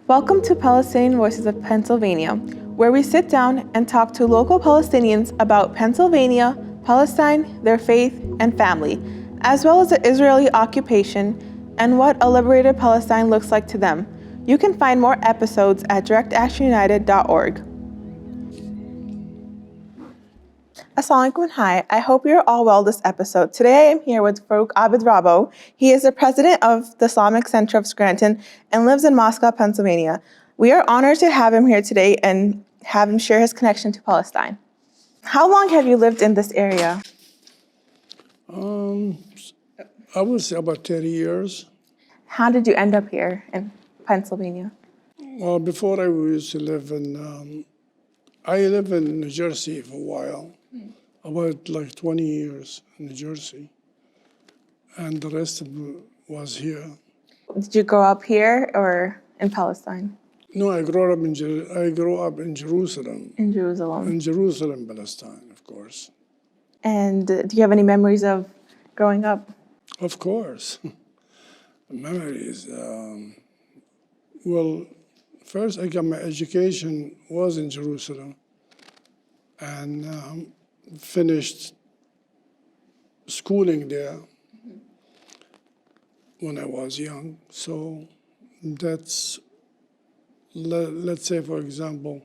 Welcome to Palestinian Voices of Pennsylvania, where we sit down and talk to local Palestinians about Pennsylvania, Palestine, their faith, and family, as well as the Israeli occupation and what a liberated Palestine looks like to them. You can find more episodes at DirectActionUnited.org. Assalamu alaikum. Hi, I hope you're all well this episode. Today I am here with Farouk Abedrabbo. He is the president of the Islamic Center of Scranton and lives in Moscow, Pennsylvania. We are honored to have him here today and have him share his connection to Palestine. How long have you lived in this area? I would say about 30 years. How did you end up here in Pennsylvania? Well, before I used to live I lived in New Jersey for a while, about like 20 years in New Jersey, and the rest of it was here. Did you grow up here or in Palestine? No, I grew up in Jerusalem. In Jerusalem. In Jerusalem, Palestine, of course. And do you have any memories of growing up? Of course. Memories. Well, first I got my education was in Jerusalem and finished schooling there when I was young. So that's, let's say, for example,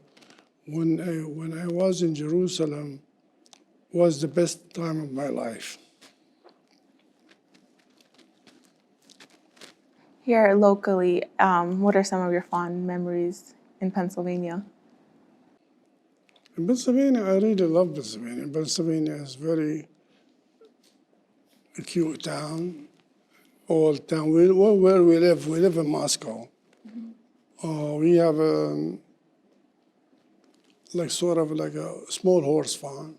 when I was in Jerusalem was the best time of my life. Here locally, what are some of your fond memories in Pennsylvania? In Pennsylvania, I really love Pennsylvania. Pennsylvania is very a cute town, old town. Where we live in Moscow. We have sort of like a small horse farm,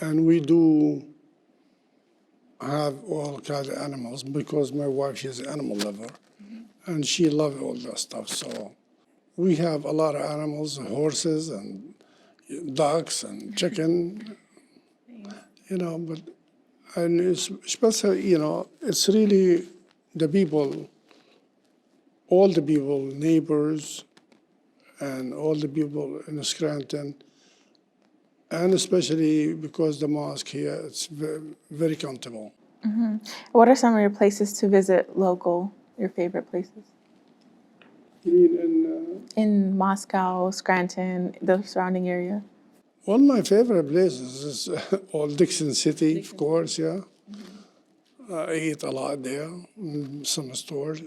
and we do have all kinds of animals because my wife, she's an animal lover, and she loves all that stuff. So we have a lot of animals, horses and ducks and chicken, and it's especially, it's really the people, all the people, neighbors, and all the people in Scranton, and especially because the mosque here, it's very, very comfortable. Mm-hmm. What are some of your places to visit local, your favorite places? You mean in Moscow, Scranton, the surrounding area? One of my favorite places is Old Dixon City, of course, yeah. I eat a lot there, some stores,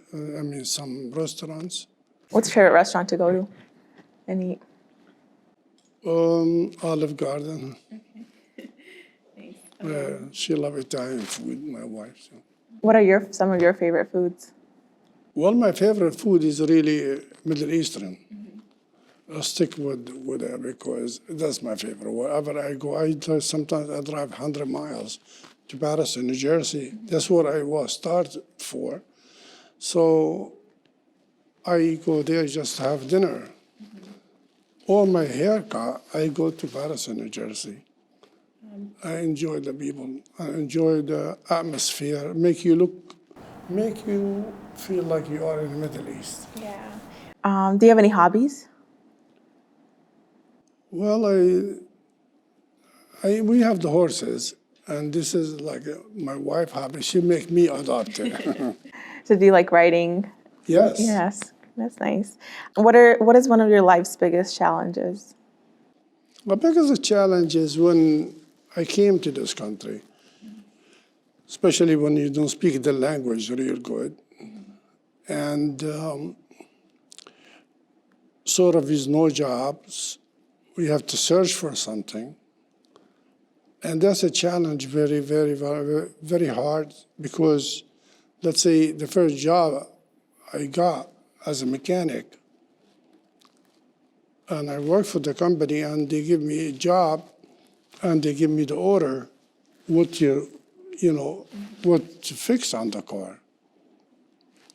some restaurants. What's your favorite restaurant to go to and eat? Olive Garden. Okay. Thanks. She loves Italian food, my wife. So. What are some of your favorite foods? Well, my favorite food is really Middle Eastern. I stick with it because that's my favorite. Wherever I go, sometimes I drive 100 miles to Paris, New Jersey. That's what I was started for. So I go there just to have dinner. Or my haircut, I go to Paris, New Jersey. I enjoy the people. I enjoy the atmosphere. Make you feel like you are in the Middle East. Yeah. Do you have any hobbies? Well, we have the horses, and this is like my wife hobby. She make me adopt it. So do you like riding? Yes. Yes. That's nice. What is one of your life's biggest challenges? My biggest challenge is when I came to this country, especially when you don't speak the language real good, and sort of is no jobs. We have to search for something, and that's a challenge, very, very, very, very hard. Because, let's say, the first job I got as a mechanic, and I worked for the company, and they give me a job, and they give me the order what to fix on the car.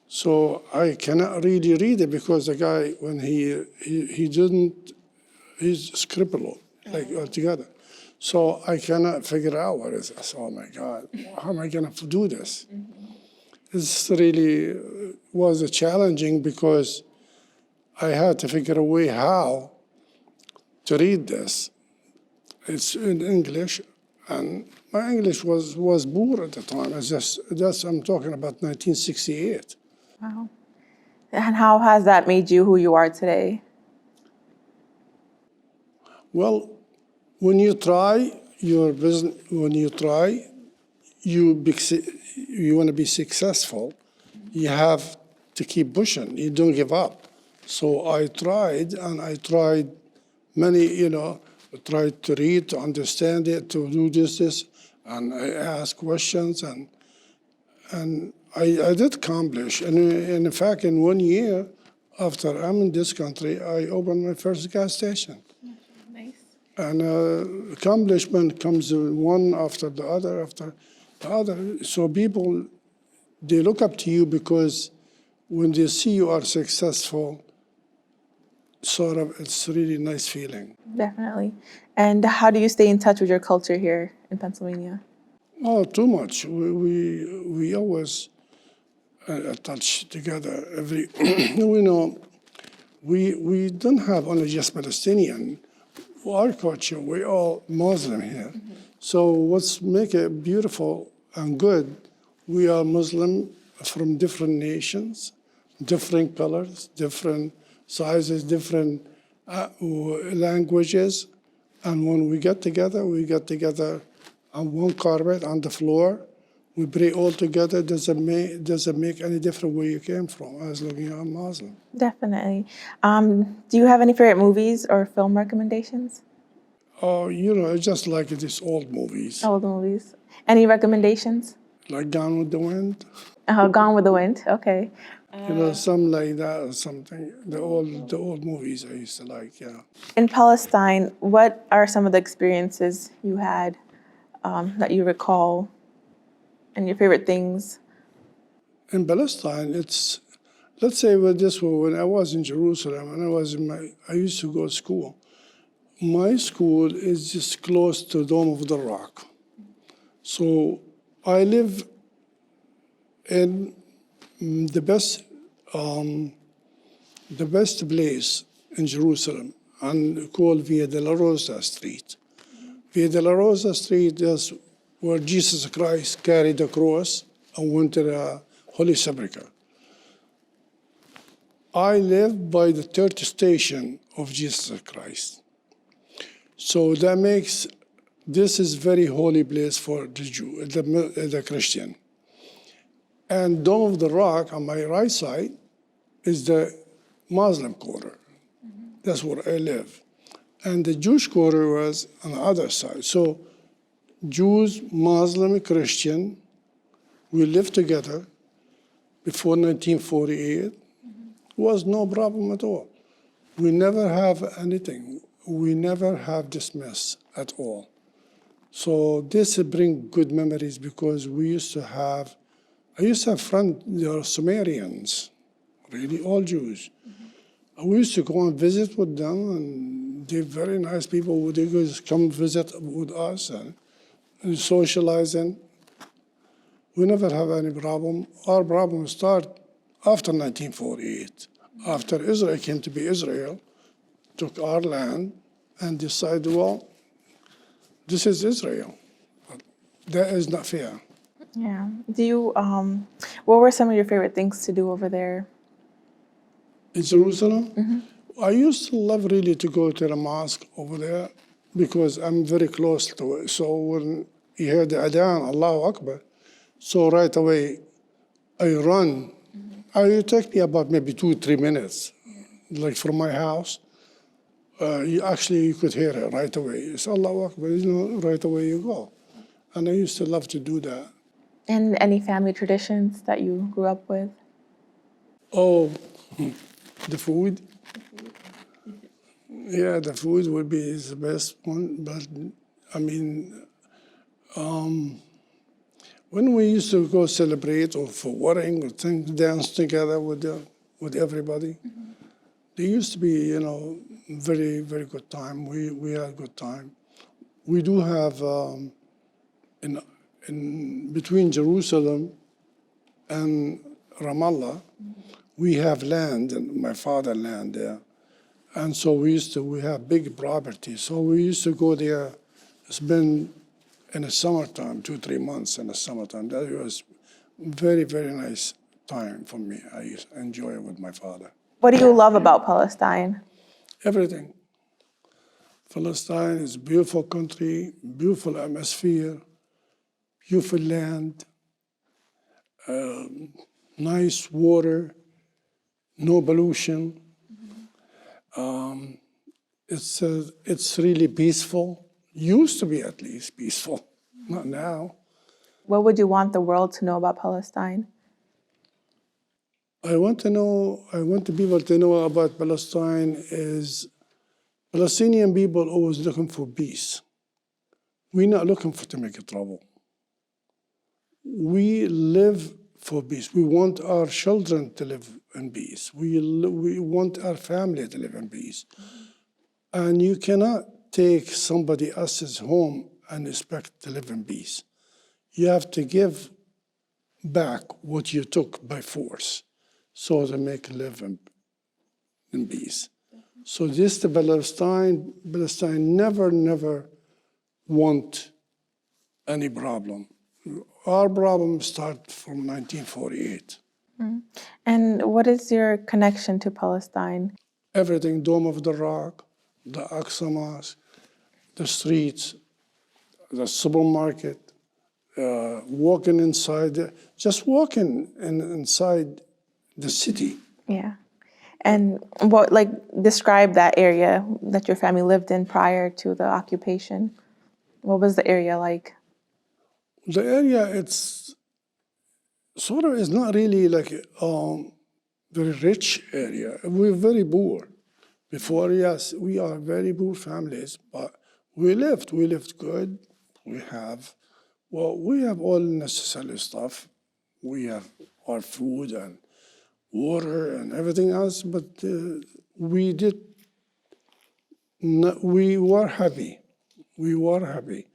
So I cannot really read it because the guy, when he didn't, he's scribbled like altogether. So I cannot figure out what it is. I said, oh my God, how am I gonna do this? It's really was challenging because I had to figure a way how to read this. It's in English, and my English was poor at the time. I'm talking about 1968. Wow. And how has that made you who you are today? Well, when you try your business, you want to be successful, you have to keep pushing. You don't give up. So I tried, and I tried many, tried to read, to understand it, to do this, and I asked questions, and I did accomplish. And in fact, in 1 year after I'm in this country, I opened my first gas station. Nice. And accomplishment comes one after the other, So people, they look up to you because when they see you are successful, it's really a nice feeling. Definitely. And how do you stay in touch with your culture here in Pennsylvania? Oh, too much. We always touch together. We don't have only just Palestinian. Our culture, we're all Muslim here. Mm-hmm. So what's make it beautiful and good, we are Muslim from different nations, different colors, different sizes, different languages. And when we get together on one carpet on the floor. We pray all together. Doesn't make any difference where you came from, as long as you're Muslim. Definitely. Do you have any favorite movies or film recommendations? Oh, I just like these old movies. Old movies. Any recommendations? Like Gone with the Wind. Gone with the Wind. Okay. Something like that or something. The old movies I used to like, yeah. In Palestine, what are some of the experiences you had that you recall? And your favorite things? In Palestine, let's say with this one, when I was in Jerusalem and I used to go to school. My school is just close to Dome of the Rock. So I live in the best place in Jerusalem, and called Via della Rosa Street. Via della Rosa Street is where Jesus Christ carried the cross and went to the Holy Sepulchre. I live by the third station of Jesus Christ. So that makes this is very holy place for the Jew, the Christian. And Dome of the Rock on my right side is the Muslim quarter. Mm-hmm. That's where I live. And the Jewish quarter was on the other side. So Jews, Muslim, Christian, we lived together before 1948. Mm-hmm. Was no problem at all. We never have anything. We never have dismissed at all. So this brings good memories because I used to have friends, they are Sumerians, really all Jews. Mm-hmm. We used to go and visit with them, and they're very nice people. They just come visit with us and socializing. We never have any problem. Our problem started after 1948. After Israel came to be Israel, took our land and decided, well, this is Israel. But that is not fair. Yeah. Do you, what were some of your favorite things to do over there? In Jerusalem? Mm-hmm. I used to love really to go to the mosque over there because I'm very close to it. So when you hear the adhan, Allahu Akbar, so right away I run. Mm-hmm. It take me about maybe 2-3 minutes, like from my house. You could hear it right away. It's Allahu Akbar, right away you go. And I used to love to do that. And any family traditions that you grew up with? Oh, the food. Yeah, the food would be the best one. But I mean, when we used to go celebrate or for wedding or things, dance together with everybody, mm-hmm. There used to be, very, very good time. We had a good time. We do have in between Jerusalem and Ramallah, mm-hmm. We have land, and my father land there. And so we have big property. So we used to go there, spend in the summertime, 2-3 months in the summertime. That was very, very nice time for me. I used to enjoy it with my father. What do you love about Palestine? Everything. Palestine is a beautiful country, beautiful atmosphere, beautiful land, nice water, no pollution. It's really peaceful. Used to be at least peaceful, not now. What would you want the world to know about Palestine? I want the people to know about Palestine is Palestinian people always looking for peace. We're not looking to make trouble. We live for peace. We want our children to live in peace. We want our family to live in peace. And you cannot take somebody else's home and expect to live in peace. You have to give back what you took by force so to make live in peace. So this the Palestine never want any problem. Our problem started from 1948. And what is your connection to Palestine? Everything, Dome of the Rock, the Aqsa Mosque, the streets, the supermarket, walking inside, just walking inside the city. Yeah. And what, describe that area that your family lived in prior to the occupation. What was the area like? The area, it's sort of is not really like a very rich area. We're very poor. Before, yes, we are very poor families, but we lived good. We have all necessary stuff. We have our food and water and everything else, but we were happy. We were happy.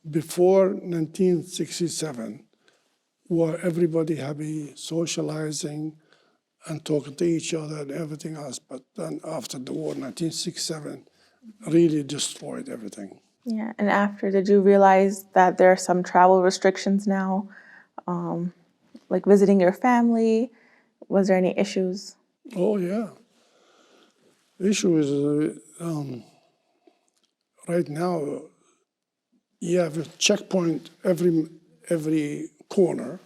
Before 1967, were everybody happy, socializing and talking to each other and everything else. But then after the war, 1967, really destroyed everything. Yeah, and after, did you realize that there are some travel restrictions now, like visiting your family? Was there any issues? Oh, yeah. The issue is right now, you have a checkpoint every corner,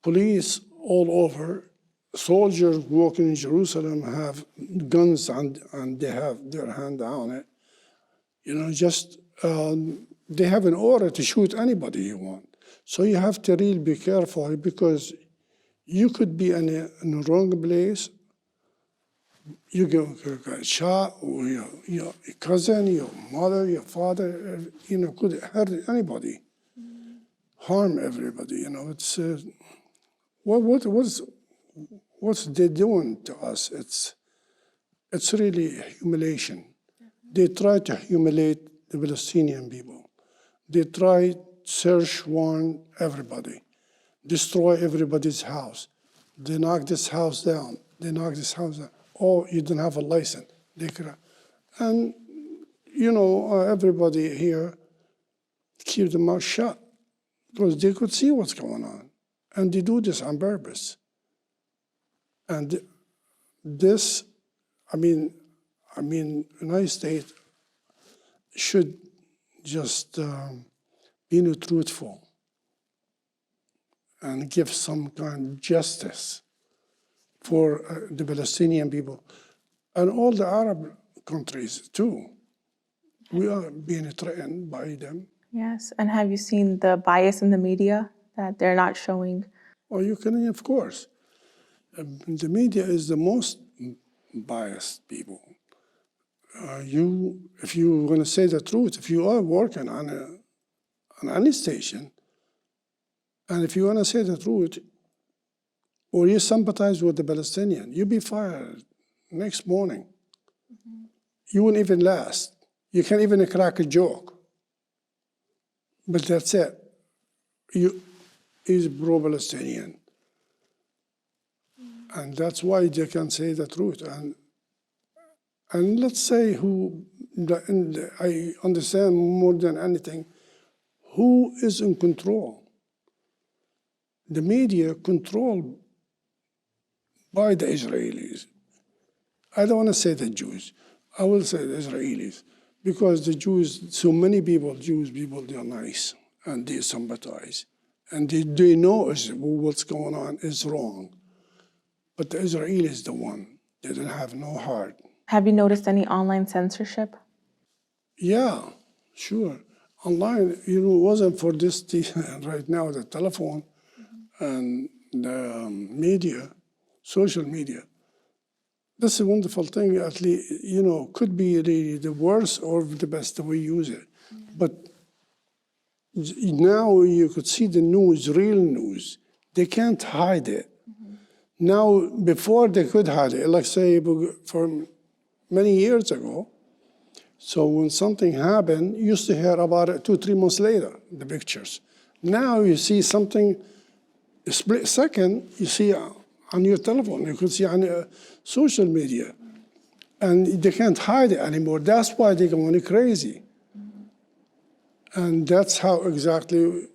police all over, soldiers walking in Jerusalem have guns and they have their hand on it. They have an order to shoot anybody you want. So you have to really be careful because you could be in the wrong place. You get shot, or your cousin, your mother, your father, could hurt anybody, harm everybody. It's what's they doing to us? It's really humiliation. They try to humiliate the Palestinian people. They try to search warrant everybody, destroy everybody's house. They knock this house down. They knock this house down. Oh, you don't have a license. And, everybody here keep their mouth shut because they could see what's going on. And they do this on purpose. And this, United States should just be truthful and give some kind of justice for the Palestinian people and all the Arab countries too. We are being threatened by them. Yes, and have you seen the bias in the media that they're not showing? Oh, you can, of course. The media is the most biased people. If you want to say the truth, if you are working on any station, and if you want to say the truth, or you sympathize with the Palestinian, you'll be fired next morning. Mm-hmm. You won't even last. You can't even crack a joke. But that's it. He's pro-Palestinian. And that's why they can say the truth. And let's say I understand more than anything, who is in control? The media controlled by the Israelis. I don't want to say the Jews. I will say the Israelis. Because the Jews, so many people, Jewish people, they're nice and they sympathize. And they know what's going on is wrong. But the Israelis is the one. They don't have no heart. Have you noticed any online censorship? Yeah, sure. Online, it wasn't for this right now, the telephone and the media, social media. That's a wonderful thing, at least, could be really the worst or the best that we use it. But now you could see the news, real news. They can't hide it. Now, before they could hide it, like say, for many years ago, so when something happened, you used to hear about it 2-3 months later, the pictures. Now you see something, a split second, you see on your telephone, you could see on social media. And they can't hide it anymore. That's why they're going crazy. And that's how exactly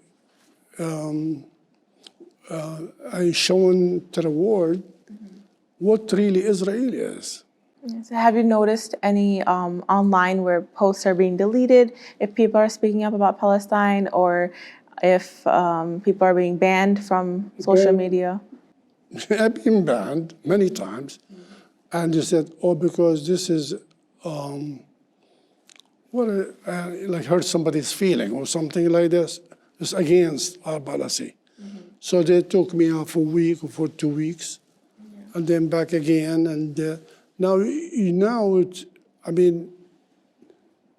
I shown to the world what really Israel is. So have you noticed any online where posts are being deleted, if people are speaking up about Palestine, or if people are being banned from social media? I've been banned many times. And they said, because this is like hurt somebody's feeling or something like this. It's against our policy. So they took me out for a week or for 2 weeks, and then back again. And now it's,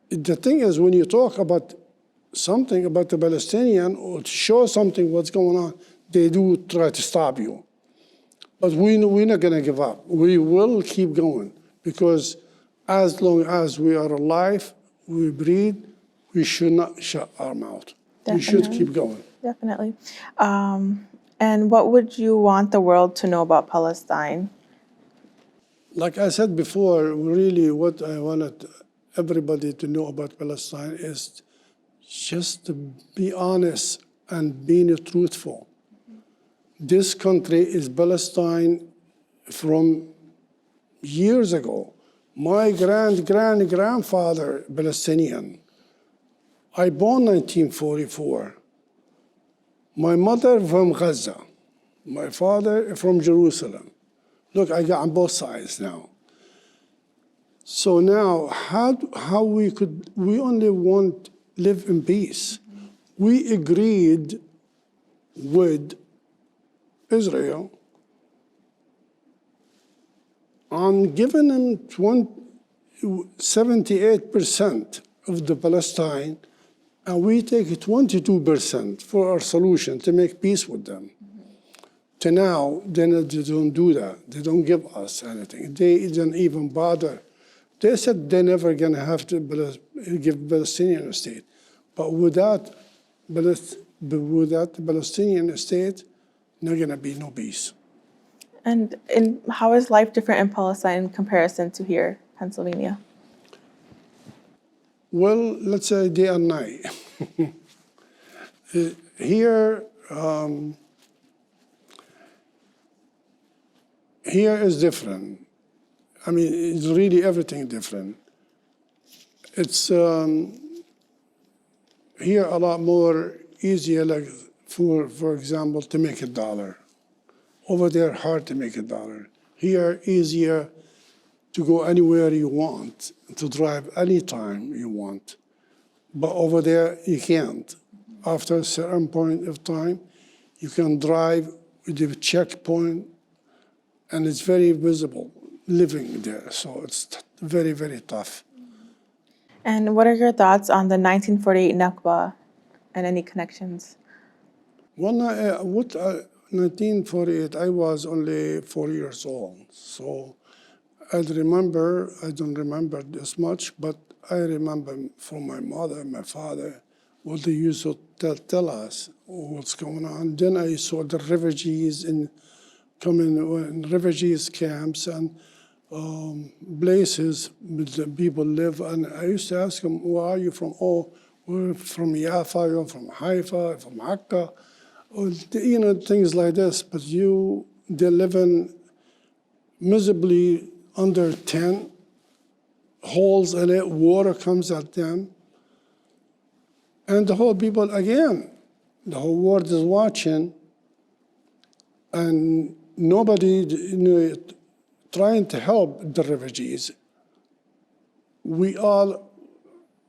the thing is, when you talk about something about the Palestinian or to show something what's going on, they do try to stop you. But we're not going to give up. We will keep going, because as long as we are alive, we breathe, we should not shut our mouth. Definitely. We should keep going. Definitely. And what would you want the world to know about Palestine? Like I said before, really what I wanted everybody to know about Palestine is just to be honest and being truthful. This country is Palestine from years ago. My grandfather, Palestinian. I born 1944. My mother from Gaza. My father from Jerusalem. Look, I got on both sides now. So now, how we only want live in peace. We agreed with Israel on giving them 78% of the Palestine, and we take 22% for our solution to make peace with them. To now, they don't do that. They don't give us anything. They don't even bother. They said they're never going to have to give Palestinian a state. But without the Palestinian state, there's going to be no peace. And how is life different in Palestine in comparison to here, Pennsylvania? Well, let's say day and night. Here is different. It's really everything different. It's here a lot more easier, like for example, to make $1. Over there, hard to make $1. Here, easier to go anywhere you want, to drive anytime you want. But over there, you can't. After a certain point of time, you can drive with the checkpoint, and it's very visible living there. So it's very, very tough. And what are your thoughts on the 1948 Nakba and any connections? Well, 1948, I was only 4 years old. So I don't remember this much, but I remember from my mother and my father what they used to tell us what's going on. Then I saw the refugees coming in refugees camps and places the people live. And I used to ask them, where are you from? Oh, we're from Jaffa, you're from Haifa, from Akka, or, you know, things like this. But they live in miserably under 10 holes in it, water comes at them. And the whole people, again, the whole world is watching, and nobody, you know, trying to help the refugees. We are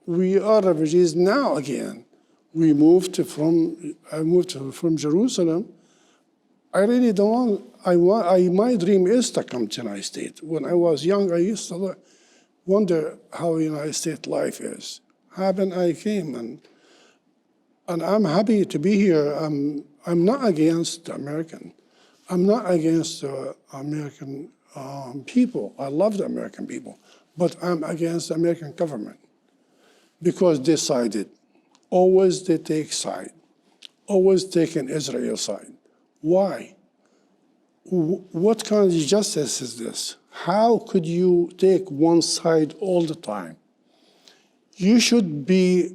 refugees now again. I moved from Jerusalem. I really don't want, my dream is to come to the United States. When I was young, I used to wonder how United States life is. Happened, I came, and I'm happy to be here. I'm not against American. I'm not against American people. I love the American people, but I'm against the American government because they sided. Always they take side. Always take an Israel side. Why? What kind of justice is this? How could you take one side all the time? You should be,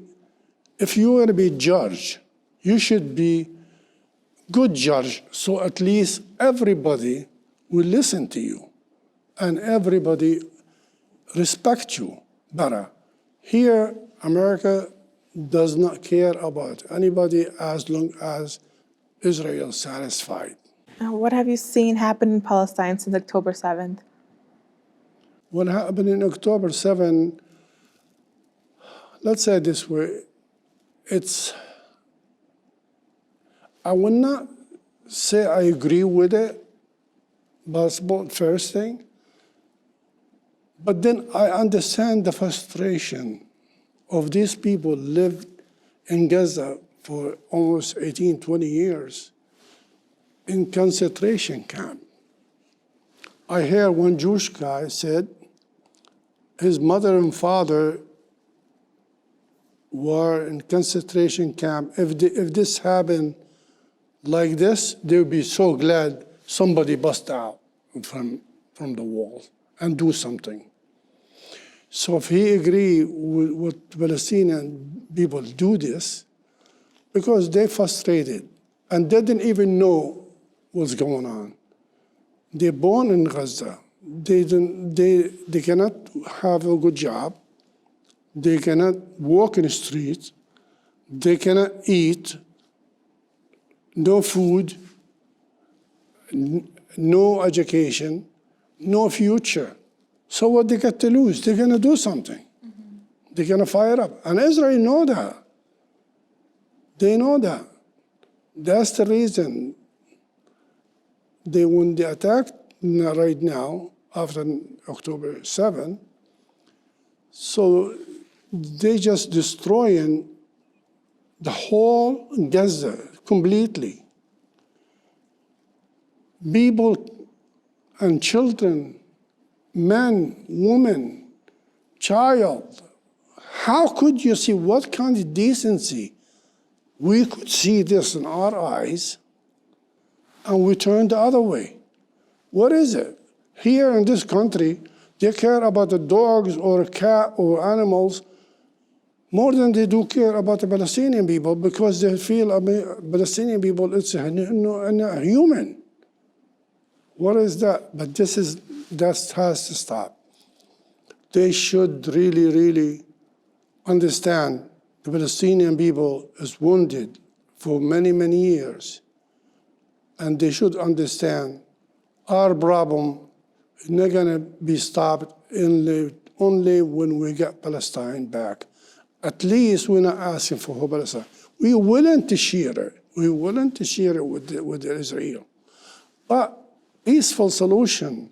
if you want to be judge, you should be good judge, so at least everybody will listen to you and everybody respect you better. Here, America does not care about anybody as long as Israel is satisfied. What have you seen happen in Palestine since October 7th? What happened in October 7th, let's say it this way, I will not say I agree with it, possible first thing, but then I understand the frustration of these people lived in Gaza for almost 18, 20 years in concentration camp. I hear one Jewish guy said his mother and father were in concentration camp. If this happened like this, they would be so glad somebody bust out from the wall and do something. So if he agree with what Palestinian people do this, because they're frustrated and they didn't even know what's going on. They're born in Gaza. They cannot have a good job. They cannot walk in the streets. They cannot eat. No food, no education, no future. So what they got to lose? They're going to do something. Mm-hmm. They're going to fire up. And Israel know that. They know that. That's the reason when they attacked right now, after October 7, so they just destroying the whole Gaza completely. People and children, men, women, child. How could you see what kind of decency? We could see this in our eyes and we turn the other way. What is it? Here in this country, they care about the dogs or a cat or animals more than they do care about the Palestinian people because they feel Palestinian people, it's a human. What is that? But that has to stop. They should really, really understand the Palestinian people is wounded for many, many years. And they should understand our problem is not going to be stopped only when we get Palestine back. At least we're not asking for Palestine. We're willing to share it. We're willing to share it with Israel. But peaceful solution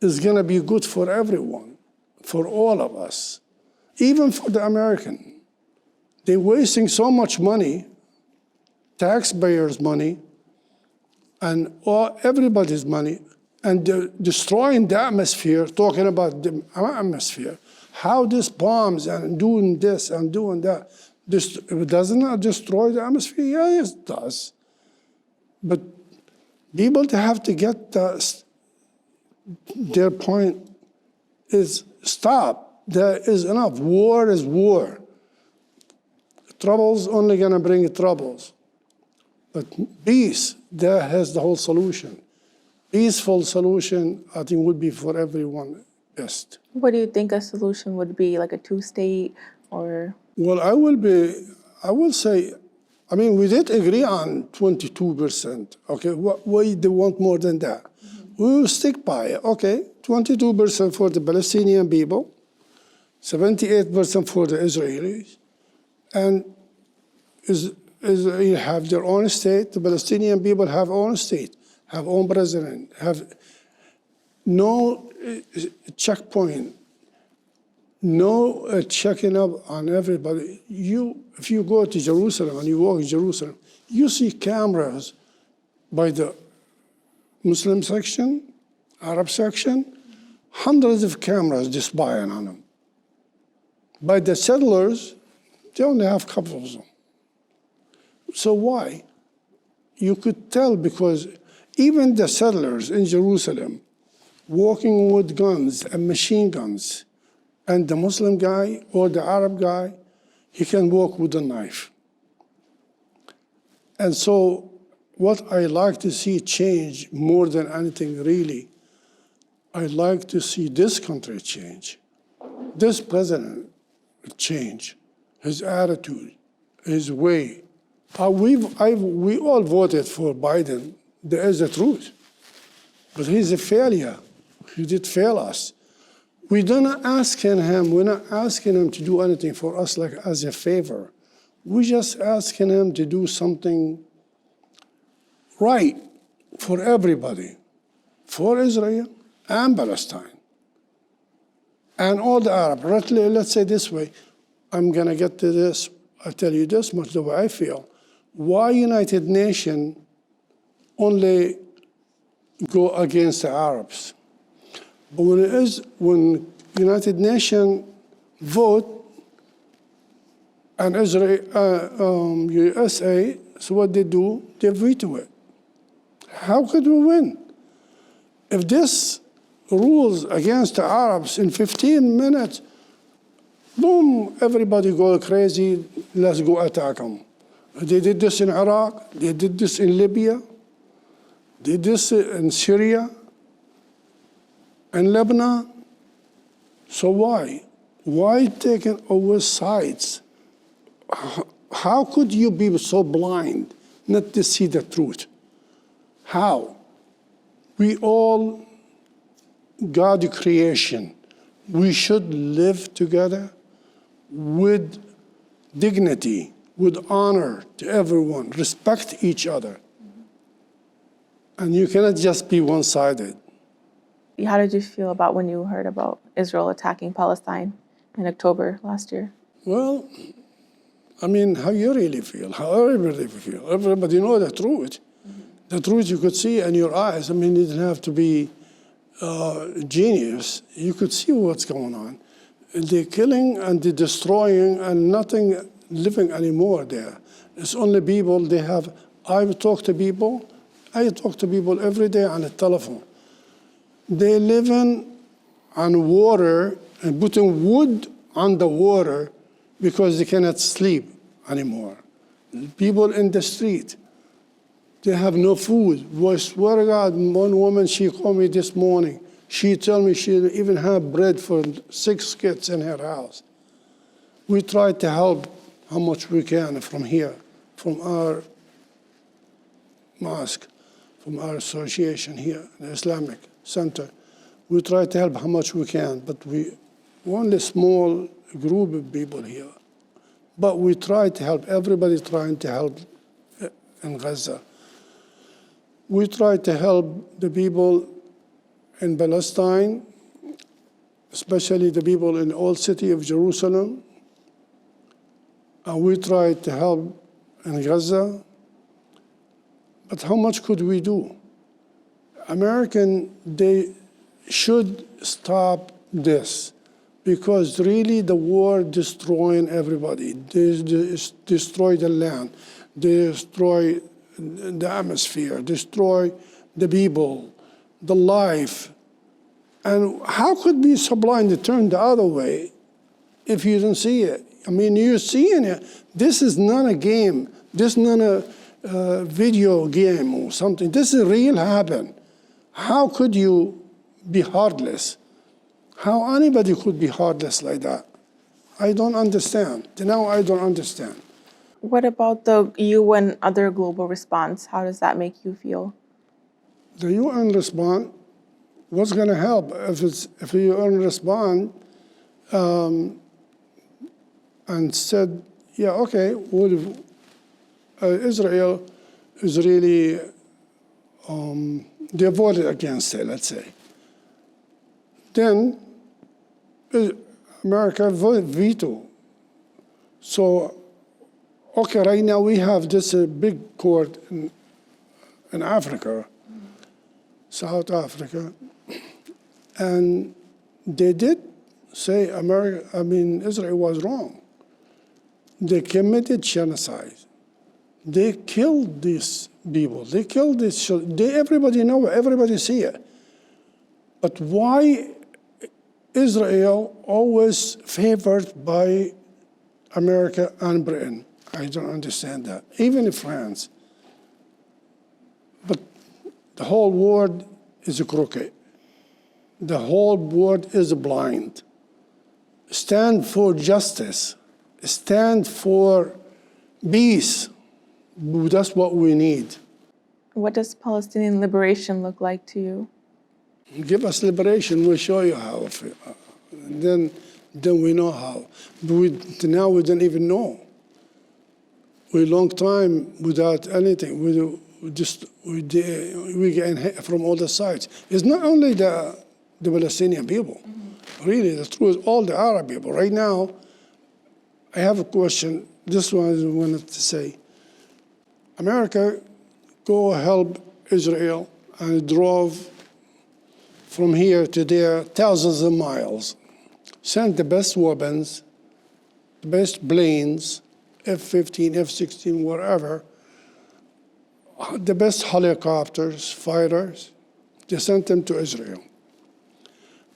is going to be good for everyone, for all of us, even for the American. They're wasting so much money, taxpayers' money, and everybody's money, and they're destroying the atmosphere, talking about the atmosphere. How this bombs and doing this and doing that, doesn't it destroy the atmosphere? Yes, it does. But People have to get their point is stop. There is enough. War is war. Trouble's only going to bring troubles. But peace, that has the whole solution. Peaceful solution, I think, would be for everyone best. What do you think a solution would be, like a two-state or? Well, I will say, I mean, we did agree on 22%. Okay, we do want more than that. We will stick by it. Okay, 22% for the Palestinian people, 78% for the Israelis, and Israel have their own state. The Palestinian people have own state, have own president, have no checkpoint, no checking up on everybody. If you go to Jerusalem and you walk in Jerusalem, you see cameras by the Muslim section, Arab section, hundreds of cameras just spying on them. By the settlers, they only have a couple of them. So why? You could tell, because even the settlers in Jerusalem, walking with guns and machine guns, and the Muslim guy or the Arab guy, he can walk with a knife. And so what I like to see change more than anything really, I like to see this country change, this president change, his attitude, his way. We all voted for Biden. There is the truth. But he's a failure. He did fail us. We're not asking him to do anything for us like as a favor. We're just asking him to do something right for everybody, for Israel and Palestine, and all the Arab. Let's say this way, I'm gonna get to this, I'll tell you this much the way I feel. Why United Nations only go against the Arabs? But when United Nations vote and Israel, USA, so what they do, they veto it. How could we win? If this rules against the Arabs in 15 minutes, boom, everybody go crazy, let's go attack them. They did this in Iraq, they did this in Libya, they did this in Syria, and Lebanon. So why? Why taking over sides? How could you be so blind not to see the truth? How? We all God creation. We should live together with dignity, with honor to everyone, respect each other. And you cannot just be one-sided. How did you feel about when you heard about Israel attacking Palestine in October last year? Well, I mean, how you really feel, how everybody feel. Everybody know the truth. The truth you could see in your eyes. I mean, you didn't have to be genius. You could see what's going on. They're killing and they're destroying and nothing living anymore there. It's only people they have. I talk to people every day on the telephone. They living on water and putting wood on the water because they cannot sleep anymore. People in the street, they have no food. I swear to God, one woman, she called me this morning. She told me she didn't even have bread for 6 kids in her house. We try to help how much we can from here, from our mosque, from our association here, the Islamic Center. We try to help how much we can, but we're only a small group of people here. But we try to help, everybody trying to help in Gaza. We try to help the people in Palestine, especially the people in the old city of Jerusalem. And we try to help in Gaza. But how much could we do? They should stop this, because really the war destroying everybody. They destroy the land, they destroy the atmosphere, destroy the people, the life. And how could be so blind to turn the other way if you don't see it? I mean, you're seeing it. This is not a game. This is not a video game or something. This is real happen. How could you be heartless? How anybody could be heartless like that? I don't understand. Now I don't understand. What about the UN other global response? How does that make you feel? The UN response, what's going to help? If the UN respond and said, yeah, okay, well, Israel is really, they voted against it, let's say. Then America veto. So, okay, right now we have this big court in Africa, South Africa, and they did say Israel was wrong. They committed genocide. They killed these people. They killed these children. Everybody know it. Everybody see it. But why Israel always favored by America and Britain? I don't understand that. Even France. But the whole world is crooked. The whole world is blind. Stand for justice. Stand for peace. That's what we need. What does Palestinian liberation look like to you? Give us liberation, we'll show you how. Then we know how. Now we don't even know. We're a long time without anything. We get hit from all the sides. It's not only the Palestinian people. Mm-hmm. Really, the truth, all the Arab people. Right now, I have a question. This one I wanted to say. America go help Israel and drove from here to there thousands of miles, sent the best weapons, the best planes, F-15, F-16, whatever, the best helicopters, fighters. They sent them to Israel.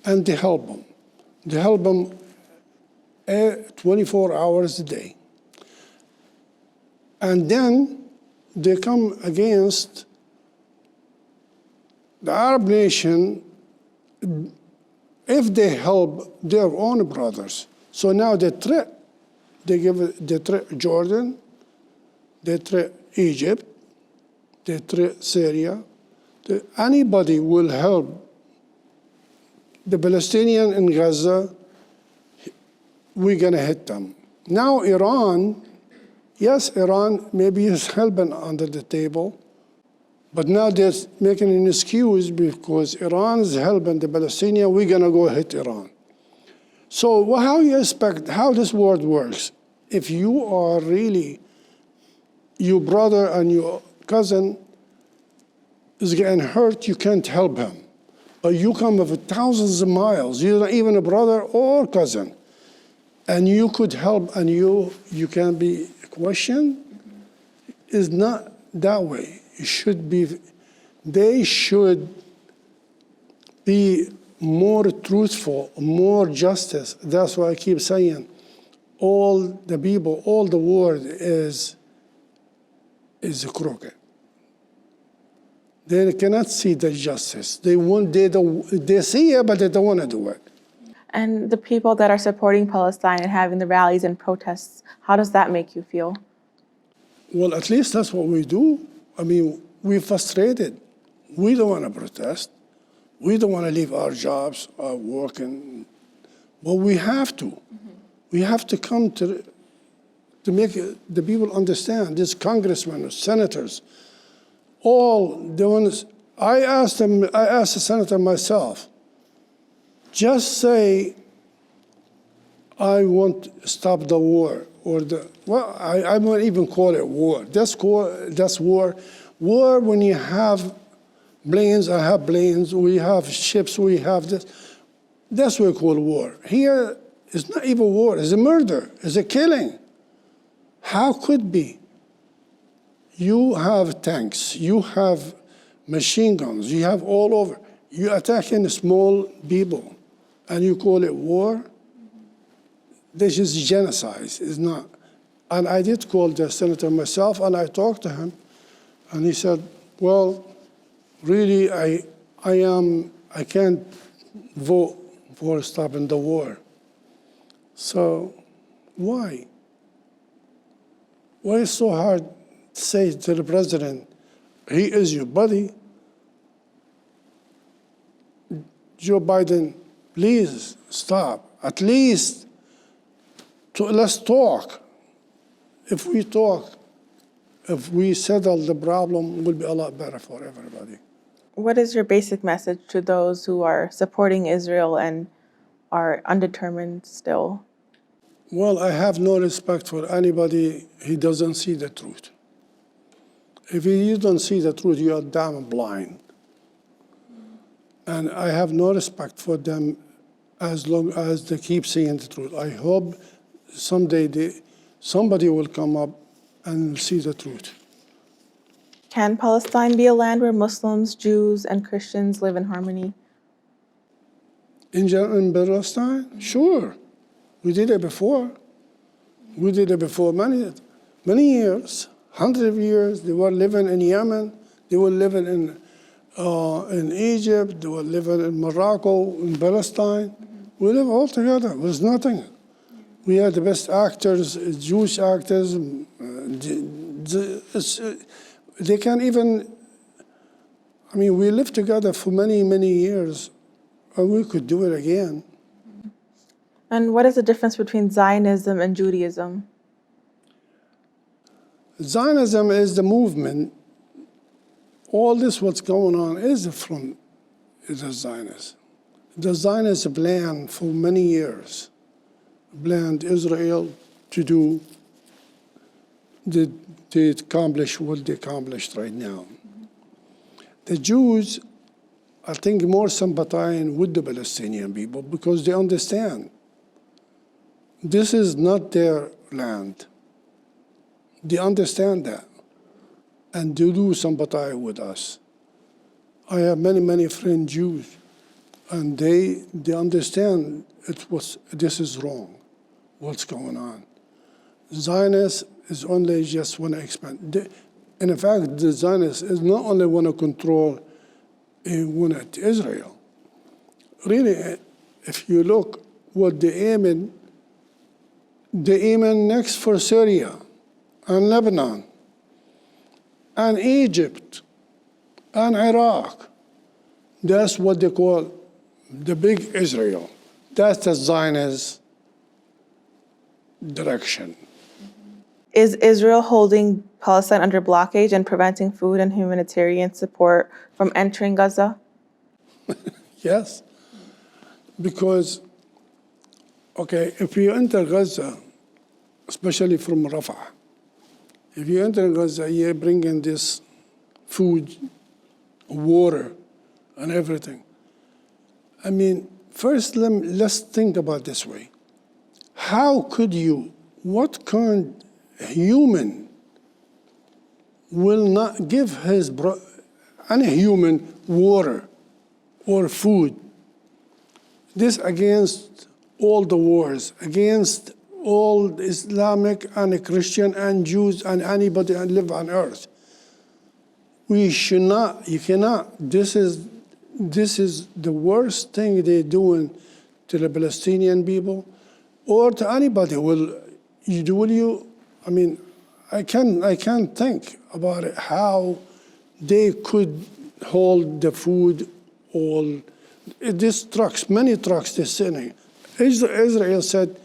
And they help them. They help them 24 hours a day. And then they come against the Arab nation if they help their own brothers. So now they threat. They threat Jordan, they threat Egypt, they threat Syria. Anybody will help the Palestinian in Gaza, we're going to hit them. Now Iran, yes, Iran maybe is helping under the table, but now they're making an excuse because Iran is helping the Palestinians, we're going to go hit Iran. So how you expect, how this world works? If you are really, your brother and your cousin is getting hurt, you can't help him. But you come with thousands of miles, you're not even a brother or cousin, and you could help and you can be questioned. It's not that way. It should be, they should be more truthful, more justice. That's why I keep saying all the people, all the world is crooked. They cannot see the justice. They see it, but they don't want to do it. And the people that are supporting Palestine and having the rallies and protests, how does that make you feel? Well, at least that's what we do. I mean, we're frustrated. We don't want to protest. We don't want to leave our jobs, our working, but we have to. Mm-hmm. We have to come to make the people understand, these congressmen, senators, all the ones, I asked the senator myself, just say, I want to stop the war, or I won't even call it war. That's war. War when you have planes, I have planes, we have ships, we have this. That's what we call war. Here, it's not even war, it's a murder, it's a killing. How could be? You have tanks, you have machine guns, you have all over. You attacking small people, and you call it war? This is genocide, it's not. And I did call the senator myself, and I talked to him, and he said, well, really, I can't vote for stopping the war. So why? Why is it so hard to say to the president, he is your buddy? Joe Biden, please stop. At least let's talk. If we talk, if we settle the problem, it will be a lot better for everybody. What is your basic message to those who are supporting Israel and are undetermined still? Well, I have no respect for anybody who doesn't see the truth. If you don't see the truth, you are damn blind. And I have no respect for them as long as they keep saying the truth. I hope someday somebody will come up and see the truth. Can Palestine be a land where Muslims, Jews, and Christians live in harmony? In Palestine? Sure. We did it before. We did it before many years, hundreds of years. They were living in Yemen. They were living in Egypt. They were living in Morocco, in Palestine. We live all together. It was nothing. We had the best actors, Jewish actors. They can't even, we lived together for many, many years, and we could do it again. And what is the difference between Zionism and Judaism? Zionism is the movement. All this what's going on is from the Zionists. The Zionists planned for many years, planned Israel to accomplish what they accomplished right now. The Jews, I think, more sympathizing with the Palestinian people because they understand this is not their land. They understand that, and they do sympathize with us. I have many, many friends Jews, and they understand this is wrong, what's going on. Zionists is only just want to expand. In fact, the Zionists is not only want to control Israel. Really, if you look what they aim next for Syria and Lebanon and Egypt and Iraq. That's what they call the big Israel. That's the Zionist direction. Is Israel holding Palestine under blockage and preventing food and humanitarian support from entering Gaza? Yes, because, if you enter Gaza, especially from Rafah, if you enter Gaza, you're bringing this food, water, and everything. First, let's think about this way. How could what kind of human will not give any human water or food? This against all the wars, against all Islamic and Christian and Jews and anybody that live on earth. We should not, you cannot, this is the worst thing they're doing to the Palestinian people or to anybody. I can't think about it, how they could hold the food, many trucks they're sending. Israel said,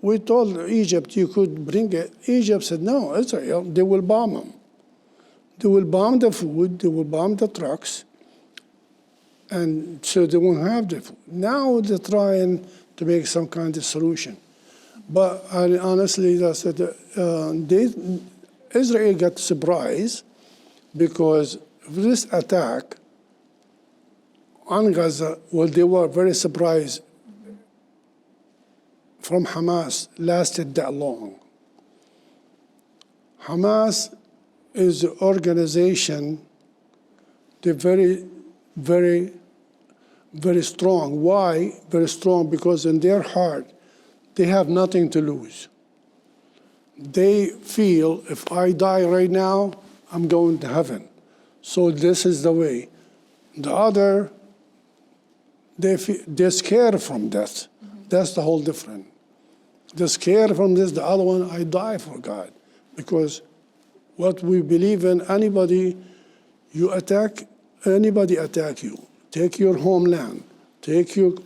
we told Egypt you could bring it. Egypt said, no, Israel, they will bomb them. They will bomb the food, they will bomb the trucks, and so they won't have the food. Now they're trying to make some kind of solution. But honestly, Israel got surprised because this attack on Gaza, they were very surprised from Hamas lasted that long. Hamas is an organization They're very, very, very strong. Why very strong? Because in their heart, they have nothing to lose. They feel, if I die right now, I'm going to heaven. So this is the way. The other, they're scared from death. That's the whole difference. They're scared from this. The other one, I die for God. Because what we believe in, anybody you attack, anybody attack you. Take your homeland. Take you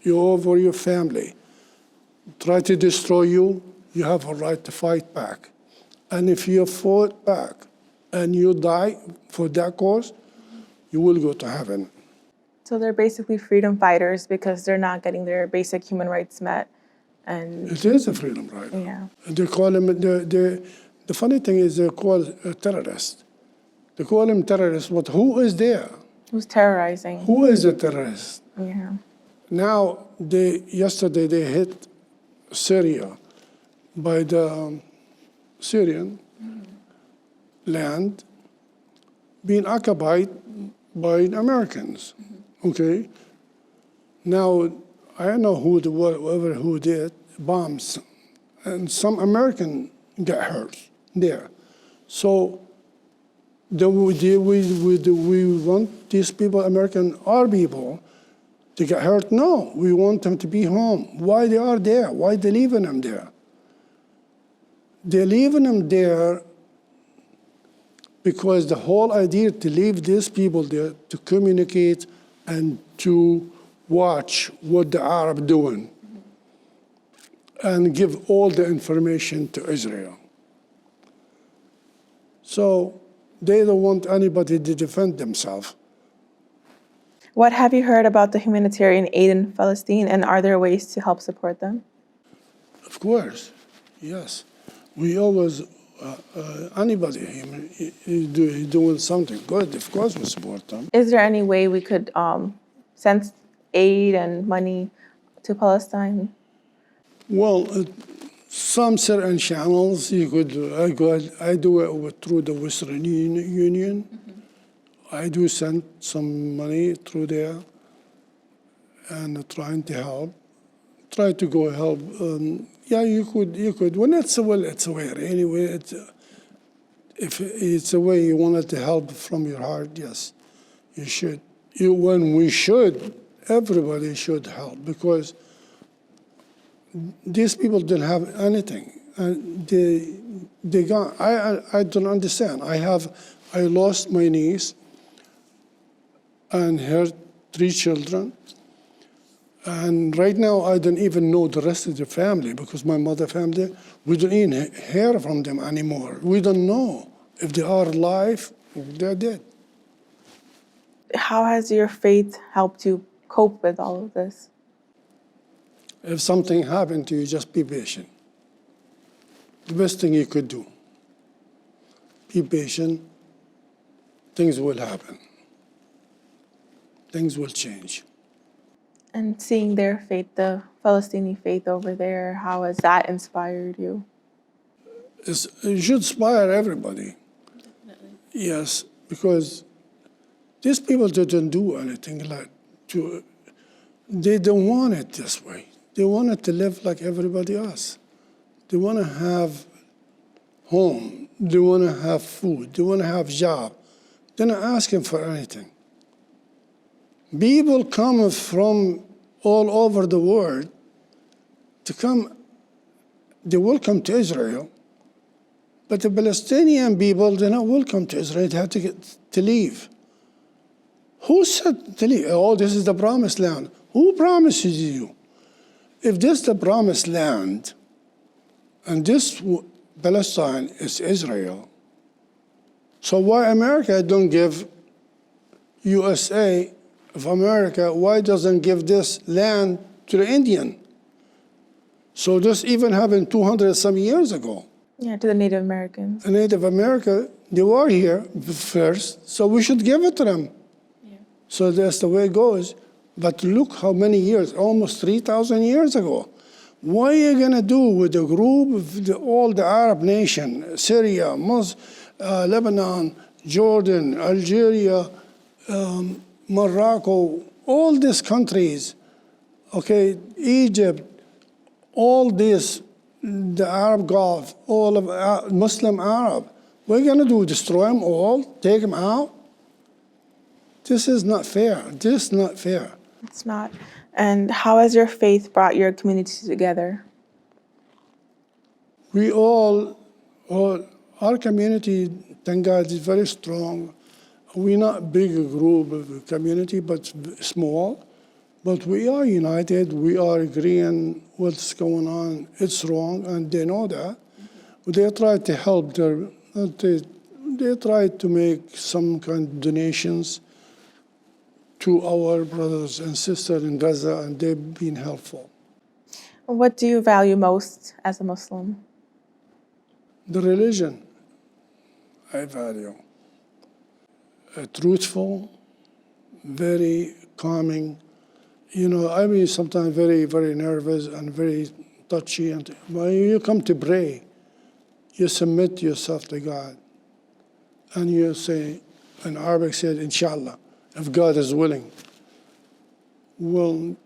over your family. Try to destroy you, you have a right to fight back. And if you fought back and you die for that cause, you will go to heaven. So they're basically freedom fighters because they're not getting their basic human rights met. And it is a freedom right. Yeah. They call him, the funny thing is they call a terrorist. They call him terrorist, but who is there? Who's terrorizing? Who is a terrorist? Yeah. Now, yesterday they hit Syria by the Syrian land being occupied by Americans. Okay? Now, I don't know who did bombs, and some American got hurt there. So, do we want these people, our people, to get hurt? No, we want them to be home. Why they are there? Why they leaving them there? They're leaving them there because the whole idea to leave these people there to communicate and to watch what the Arab doing and give all the information to Israel. So they don't want anybody to defend themselves. What have you heard about the humanitarian aid in Palestine, and are there ways to help support them? Of course, yes. We always, anybody doing something good, of course we support them. Is there any way we could send aid and money to Palestine? Well, some certain channels you could, I do it through the Western Union. I do send some money through there and trying to help. Try to go help. Yeah, you could. When it's a will, it's a way. Anyway, if it's a way you wanted to help from your heart, yes, you should. When we should, everybody should help because these people didn't have anything. And they got, I don't understand. I lost my niece and her 3 children. And right now, I don't even know the rest of the family because my mother family, we don't even hear from them anymore. We don't know if they are alive or they're dead. How has your faith helped you cope with all of this? If something happened to you, just be patient. The best thing you could do. Be patient. Things will happen. Things will change. And seeing their faith, the Palestinian faith over there, how has that inspired you? It should inspire everybody. Definitely. Yes, because these people didn't do anything they don't want it this way. They want it to live like everybody else. They want to have home. They want to have food. They want to have job. They're not asking for anything. People come from all over the world to come. They welcome to Israel, but the Palestinian people, they're not welcome to Israel. They have to leave. Who said to leave? Oh, this is the promised land. Who promises you? If this is the promised land, and this Palestine is Israel, so why America don't give USA of America, why doesn't give this land to the Indian? So this even happened 200 some years ago. Yeah, to the Native Americans. The Native America, they were here first, so we should give it to them. Yeah. So that's the way it goes. But look how many years, almost 3,000 years ago. What are you going to do with a group of all the Arab nations, Syria, Lebanon, Jordan, Algeria, Morocco, all these countries, okay, Egypt, all this, the Arab Gulf, all of Muslim Arab, we're going to do destroy them all, take them out? This is not fair. This is not fair. It's not. And how has your faith brought your community together? We our community, thank God, is very strong. We're not a big group of community, but small. But we are united. We are agreeing what's going on. It's wrong, and they know that. They try to help they try to make some kind of donations to our brothers and sisters in Gaza, and they've been helpful. What do you value most as a Muslim? The religion I value. Truthful, very calming. You know, I mean, sometimes very, very nervous and very touchy. And when you come to pray, you submit yourself to God. And you say, in Arabic said, inshallah, if God is willing. Well,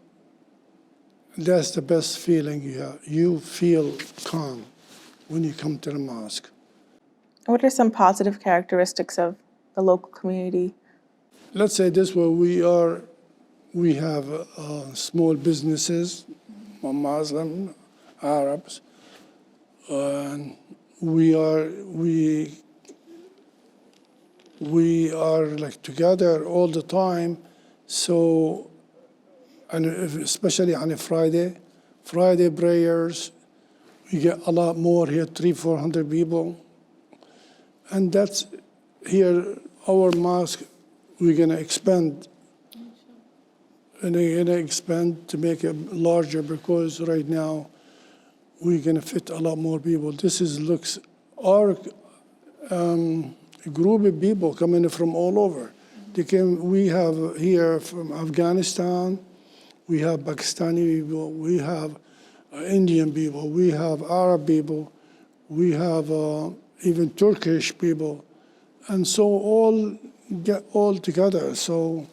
that's the best feeling you have. You feel calm when you come to the mosque. What are some positive characteristics of the local community? Let's say this way, we have small businesses, Muslim, Arabs, and we are like together all the time. So, and especially on a Friday prayers, we get a lot more here, 300-400 people. And that's here, our mosque, we're gonna expand. And we're gonna expand to make it larger because right now we're gonna fit a lot more people. Looks our group of people coming from all over. We have here from Afghanistan, we have Pakistani people, we have Indian people, we have Arab people, we have even Turkish people. And so all get all together. So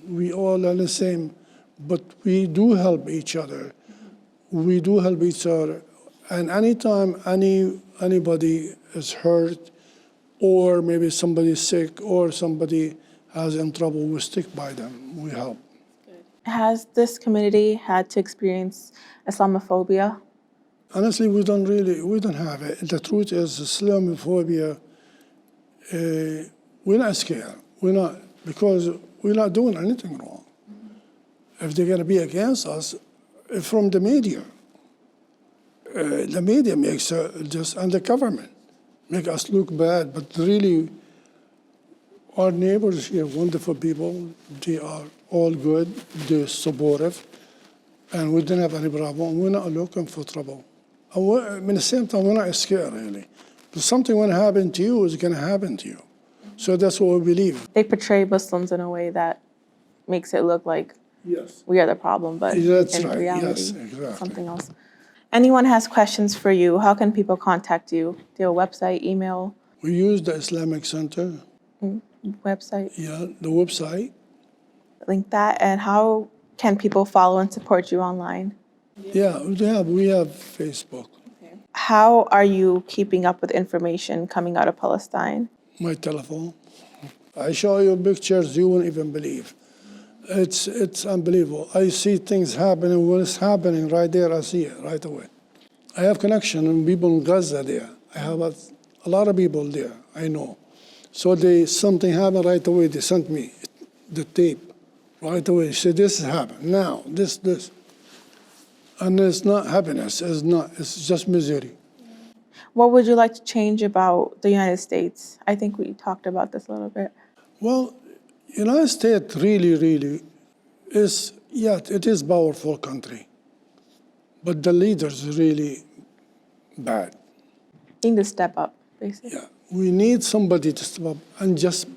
we all are the same, but we do help each other. We do help each other. And anytime anybody is hurt, or maybe somebody's sick, or somebody has in trouble, we stick by them, we help. Has this community had to experience Islamophobia? Honestly, we don't have it. The truth is, Islamophobia, we're not scared. Because we're not doing anything wrong. If they're going to be against us, from the media makes and the government make us look bad. But really, our neighbors here, wonderful people. They are all good. They're supportive, and we don't have any problem. We're not looking for trouble. And at the same time, we're not scared really. But something when happen to you is going to happen to you. So that's what we believe. They portray Muslims in a way that makes it look like we are the problem, but that's in right. reality, Yes, exactly. something else. Anyone has questions for you, how can people contact you? Do you have a website, email? We use the Islamic Center. Website? Yeah, the website. Link that. And how can people follow and support you online? Yeah, we have Facebook. Okay. How are you keeping up with information coming out of Palestine? My telephone. I show you pictures you won't even believe. It's unbelievable. I see things happening. When it's happening right there, I see it right away. I have connection with people in Gaza there. I have a lot of people there, I know. So something happened right away, they sent me the tape right away. They said, this happened now, this. And it's not happiness, it's just misery. What would you like to change about the United States? I think we talked about this a little bit. Well, United States really is, it is a powerful country, but the leaders are really bad. You need to step up, basically. Yeah, we need somebody to step up and just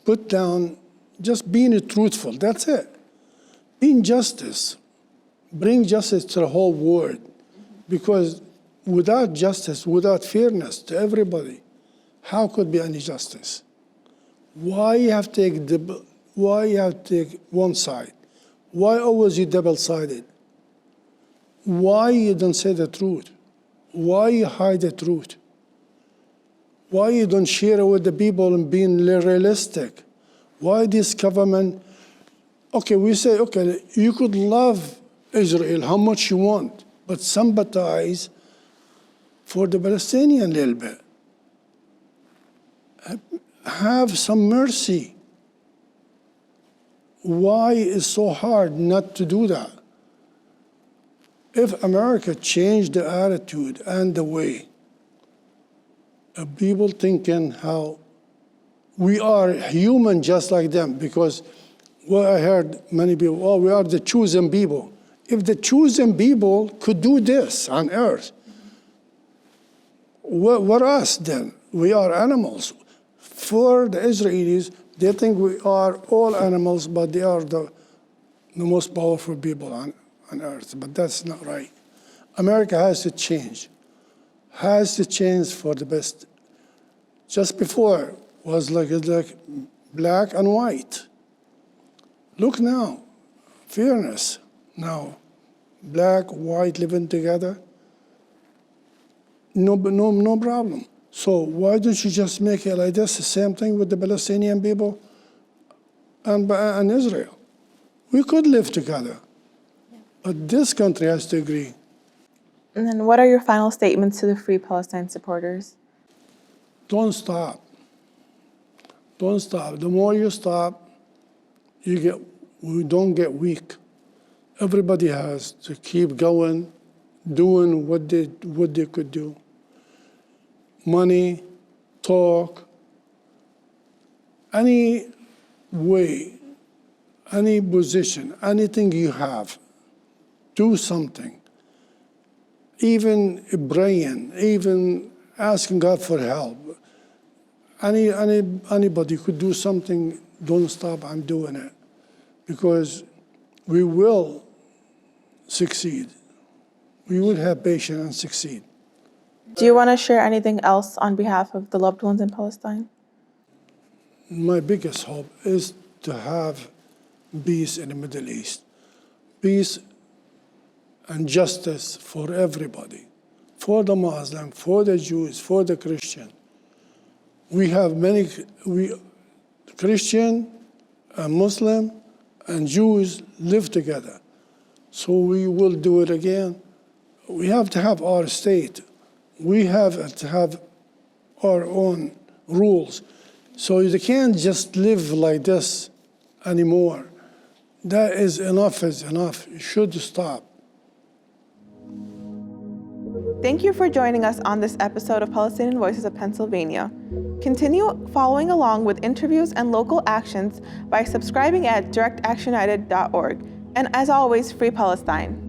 put down, just being truthful, that's it. Being justice, bring justice to the whole world, because without justice, without fairness to everybody, how could be any justice? Why you have to take one side? Why always you double-sided? Why you don't say the truth? Why you hide the truth? Why you don't share it with the people and being realistic? Why this government? Okay, we say, okay, you could love Israel how much you want, but sympathize for the Palestinian a little bit. Have some mercy. Why is so hard not to do that? If America changed the attitude and the way of people thinking how we are human just like them, because well, I heard many people, oh, we are the chosen people. If the chosen people could do this on earth, what us then? We are animals. For the Israelis, they think we are all animals, but they are the most powerful people on earth. But that's not right. America has to change for the best. Just before was like black and white. Look now, fairness. Now, black, white living together, no problem. So why don't you just make it like this, the same thing with the Palestinian people and Israel? We could live together, but this country has to agree. And then what are your final statements to the Free Palestine supporters? Don't stop. Don't stop. The more you stop, we don't get weak. Everybody has to keep going, doing what they could do. Money, talk, any way, any position, anything you have, do something. Even praying, even asking God for help. Anybody could do something, don't stop, I'm doing it. Because we will succeed. We will have patience and succeed. Do you want to share anything else on behalf of the loved ones in Palestine? My biggest hope is to have peace in the Middle East. Peace and justice for everybody, for the Muslim, for the Jews, for the Christian. We have Christian and Muslim and Jews live together. So we will do it again. We have to have our state. We have to have our own rules. So you can't just live like this anymore. That is enough is enough. You should stop. Thank you for joining us on this episode of Palestinian Voices of Pennsylvania. Continue following along with interviews and local actions by subscribing at DirectActionUnited.org. And as always, Free Palestine.